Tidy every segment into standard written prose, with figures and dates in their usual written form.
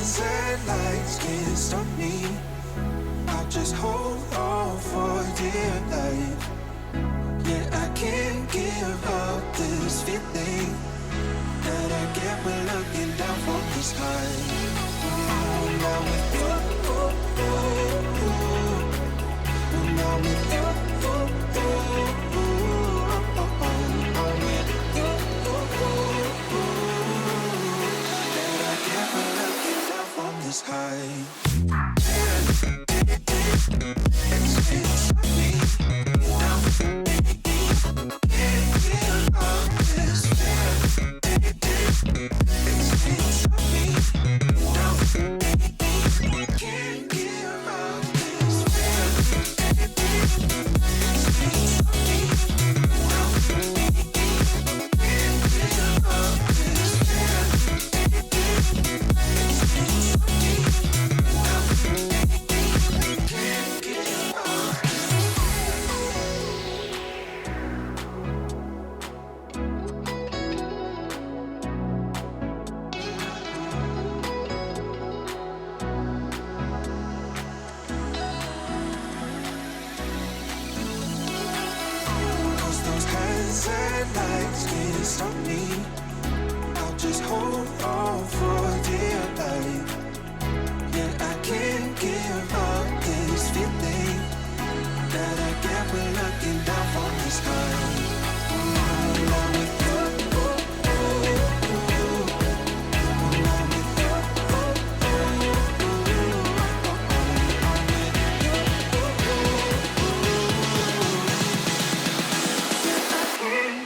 hands and lights can't stop me. I'll just hold on for dear life. Yeah, I can't give up this feeling that I get when looking down from the sky. Now with you, now with you, that I get when looking down from the sky. It's me now. Can't give up this feeling. It's me now. Can't give up this feeling. It's me now. Can't give up this feeling. And lights can't stop me. I'll just hold on for dear life. Yeah, I can't give up this feeling that I get when looking down from the sky. Now with you, now with you,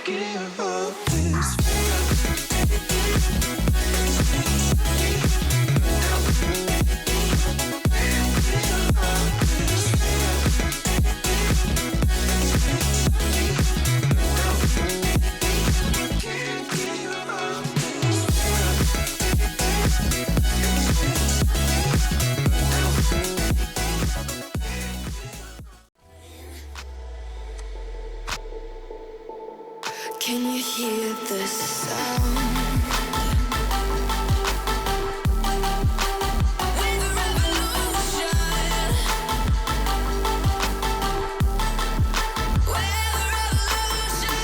give up this Can you hear the sound? We're the revolution. We're the revolution.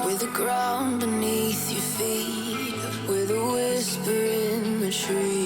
With the ground beneath your feet, with a whisper in the tree.